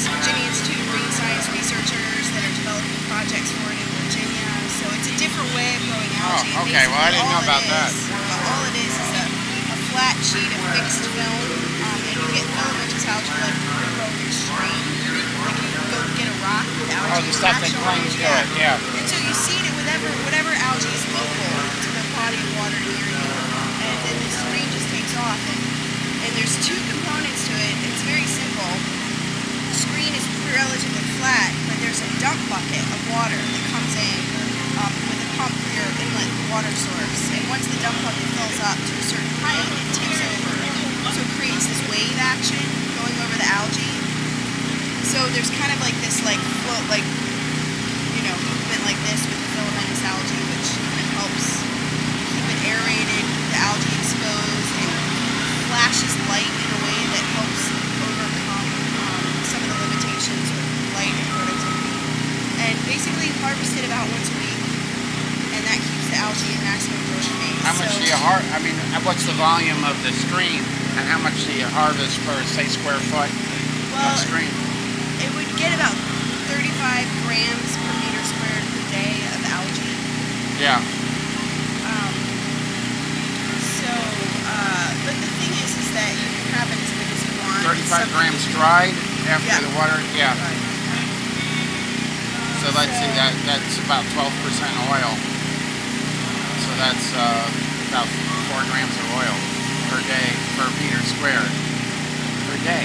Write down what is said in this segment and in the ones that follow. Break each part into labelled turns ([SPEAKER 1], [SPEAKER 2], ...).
[SPEAKER 1] Virginia Institute of Marine Science researchers that are developing projects for it in Virginia. So it's a different way of growing algae.
[SPEAKER 2] Oh, okay. Well, I didn't know about that.
[SPEAKER 1] All it is a flat sheet of fixed film, and you get filamentous algae like you grow your stream. Like you go get a rock with algae.
[SPEAKER 2] Oh, the stuff that clings to it, yeah.
[SPEAKER 1] And so you seed it with whatever algae is local to the body of water near you, and then the screen just takes off. And there's two components to it. It's very simple. The screen is relatively flat, but there's a dump bucket of water that comes in with a pump for your inlet water source. And once the dump bucket fills up to a certain height, it tips over. So it creates this wave action going over the algae. So there's kind of like this float, movement like this with the filamentous algae, which kind of helps keep it aerated, the algae exposed, and flashes light in a way that helps overcome some of the limitations with light and productivity. And basically harvest it about once a week, and that keeps the algae in maximum growth phase.
[SPEAKER 2] How much do you what's the volume of the screen, and how much do you harvest per, say, square foot of screen?
[SPEAKER 1] It would get about 35 grams per meter squared per day of algae.
[SPEAKER 2] Yeah.
[SPEAKER 1] But the thing is that you can have it as big as you want.
[SPEAKER 2] 35 grams dried after the water? Yeah.
[SPEAKER 1] Right.
[SPEAKER 2] So let's see, that's about 12% oil. So that's about 4 grams of oil per day, per meter squared, per day.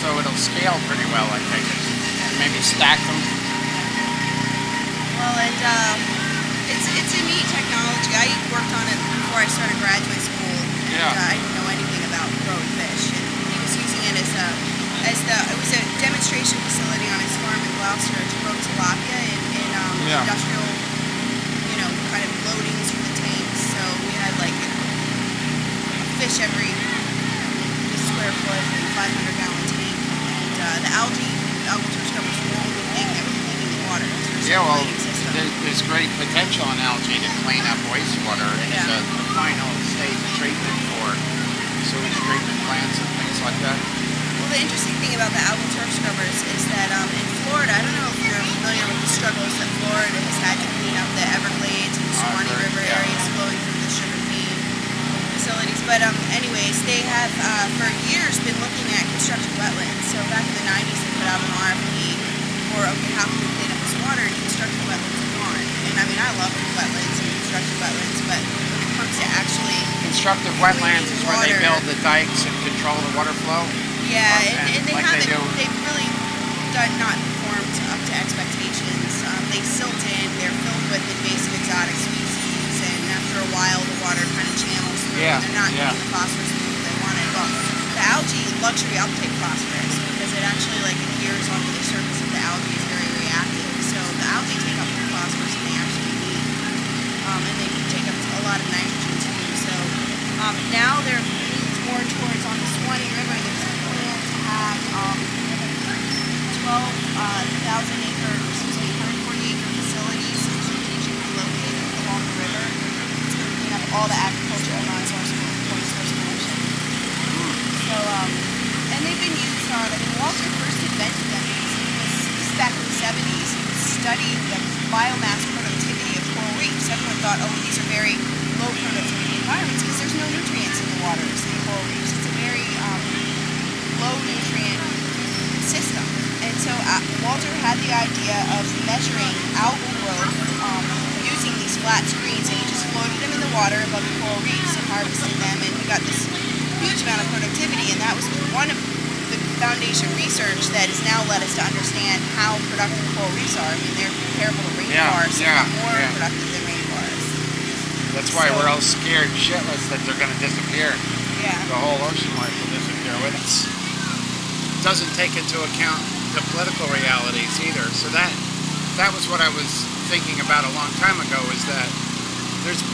[SPEAKER 2] So it'll scale pretty well, I think. Maybe stack them.
[SPEAKER 1] Well, and it's a neat technology. I worked on it before I started graduate school, and I didn't know anything about growing fish. And he was using it it was a demonstration facility on his farm in Gloucester to grow tilapia in industrial, kind of loadings for the tanks. So we had like a fish every square foot, 500-gallon tank, and the algae scrubbers were the only thing that was cleaning the water.
[SPEAKER 2] Yeah, well, there's great potential in algae to clean up wastewater. It's a final stage treatment for sewage treatment plants and things like that.
[SPEAKER 1] Well, the interesting thing about the algal turf scrubbers is that in Florida, I don't know if you're familiar with the struggles that Florida has had to clean up the Everglades and the Swanee River areas flowing through the sugar cane facilities. But anyways, they have for years been looking at constructed wetlands. So back in the 90s, they put out an RFP for, okay, how can we clean up this water? And constructed wetlands are gone. And I mean, I love wetlands and constructed wetlands, but when it comes to actually
[SPEAKER 2] constructive wetlands is where they build the dikes and control the water flow.
[SPEAKER 1] Yeah, and they haven't. They've really not performed up to expectations. They silt in. They're filled with invasive exotic species, and after a while, the water kind of channels through. And they're not getting the phosphorus they wanted. Well, the algae luxury uptake phosphorus because it actually adheres onto the surface of the algae is very reactive. So the algae take up more phosphorus than they actually need, and they can take up a lot of nitrogen too. So now they're moved more towards on the Swanee River. There's a plan to have 140-acre facilities strategically located along the river. It's going to clean up all the agricultural non-source pollution. So, and they've been used on, Walter first invented them. This is back in the 70s. He studied the biomass productivity of coral reefs. Everyone thought, oh, these are very low productivity environments because there's no nutrients in the waters in coral reefs. It's a very low nutrient system. And so Walter had the idea of measuring algal growth using these flat screens, and he just floated them in the water above the coral reefs and harvested them, and he got this huge amount of productivity. And that was one of the foundation research that has now led us to understand how productive coral reefs are. I mean, they're comparable to rainforests, more productive than rainforests.
[SPEAKER 2] That's why we're all scared shitless that they're going to disappear.
[SPEAKER 1] Yeah.
[SPEAKER 2] The whole ocean life will disappear with us. It doesn't take into account the political realities either. So that was what I was thinking about a long time ago, is that there's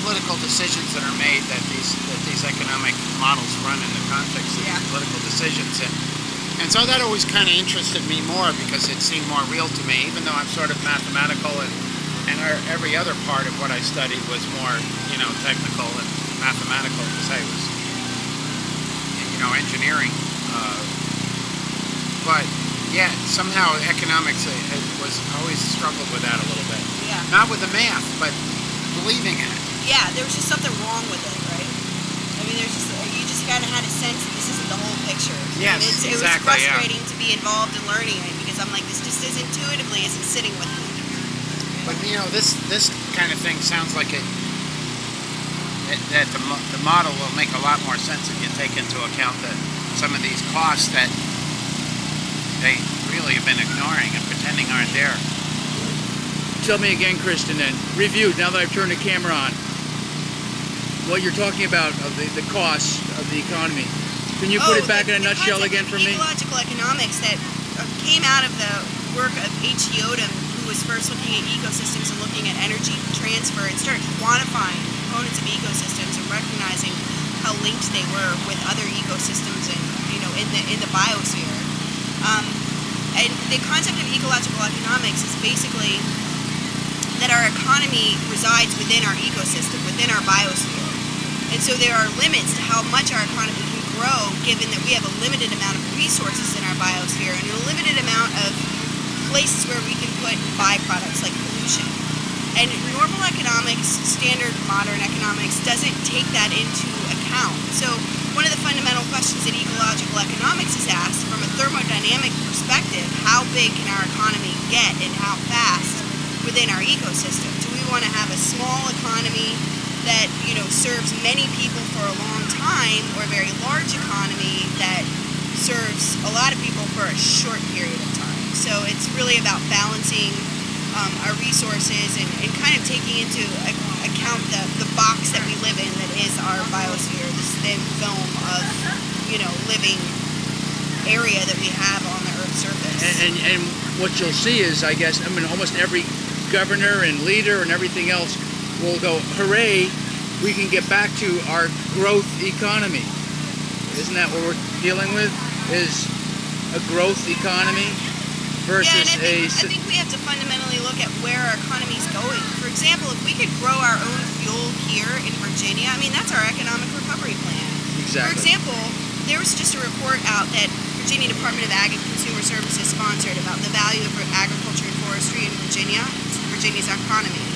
[SPEAKER 2] political decisions that are made that these economic models run in the context of these political decisions, and so that always kind of interested me more because it seemed more real to me, even though I'm sort of mathematical and every other part of what I studied was more technical and mathematical, because I was engineering. But yeah, somehow economics was always struggled with that a little bit.
[SPEAKER 1] Yeah.
[SPEAKER 2] Not with the math, but believing in it.
[SPEAKER 1] Yeah, there was just something wrong with it, right? I mean, you just kind of had a sense that this isn't the whole picture.
[SPEAKER 2] Yes,
[SPEAKER 1] It was
[SPEAKER 2] exactly.
[SPEAKER 1] frustrating to be involved in learning it because I'm like, this just intuitively isn't sitting with me.
[SPEAKER 2] But this kind of thing sounds like that the model will make a lot more sense if you take into account that some of these costs that they really have been ignoring and pretending aren't there.
[SPEAKER 3] Tell me again, Kristen, then. Review, now that I've turned the camera on, what you're talking about of the costs of the economy. Can you put it back in a nutshell again for me?
[SPEAKER 1] Ecological economics that came out of the work of H.E. Odom, who was first looking at ecosystems and looking at energy transfer and started quantifying components of ecosystems and recognizing how linked they were with other ecosystems and in the biosphere. And the concept of ecological economics is basically that our economy resides within our ecosystem, within our biosphere. And so there are limits to how much our economy can grow given that we have a limited amount of resources in our biosphere and a limited amount of places where we can put byproducts like pollution. And normal economics, standard modern economics, doesn't take that into account. So one of the fundamental questions that ecological economics is asked from a thermodynamic perspective, how big can our economy get and how fast within our ecosystem? Do we want to have a small economy that serves many people for a long time, or a very large economy that serves a lot of people for a short period of time? So it's really about balancing our resources and kind of taking into account the box that we live in, that is our biosphere, this thin film of living area that we have on the Earth's surface.
[SPEAKER 3] And what you'll see is, I guess, almost every governor and leader and everything else will go, hooray, we can get back to our growth economy. Isn't that what we're dealing with? Is a growth economy versus
[SPEAKER 1] I think we have to fundamentally look at where our economy is going. For example, if we could grow our own fuel here in Virginia, that's our economic recovery plan.
[SPEAKER 3] Exactly.
[SPEAKER 1] For example, there was just a report out that Virginia Department of Ag and Consumer Services sponsored about the value of agriculture and forestry in Virginia's economy.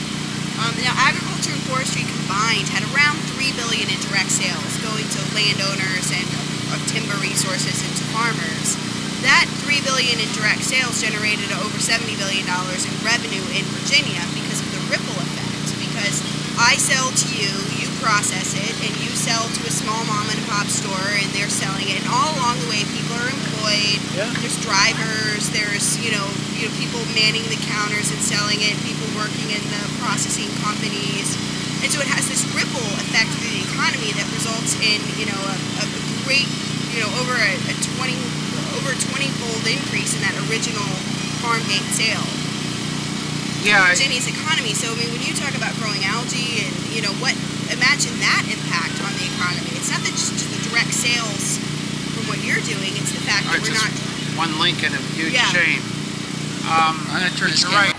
[SPEAKER 1] Now, agriculture and forestry combined had around $3 billion in direct sales going to landowners and of timber resources and to farmers. That $3 billion in direct sales generated over $70 billion in revenue in Virginia because of the ripple effect. Because I sell to you, you process it, and you sell to a small mom and pop store, and they're selling it. And all along the way, people are employed.
[SPEAKER 3] Yeah.
[SPEAKER 1] There's drivers. There's people manning the counters and selling it. People working in the processing companies. And so it has this ripple effect through the economy that results in a great over a 20-fold increase in that original farm gate sale.
[SPEAKER 2] Yeah.
[SPEAKER 1] Virginia's economy. So when you talk about growing algae and imagine that impact on the economy. It's not just the direct sales from what you're doing. It's the fact that we're not
[SPEAKER 2] one link in a huge chain.
[SPEAKER 3] I'm going to turn this camera.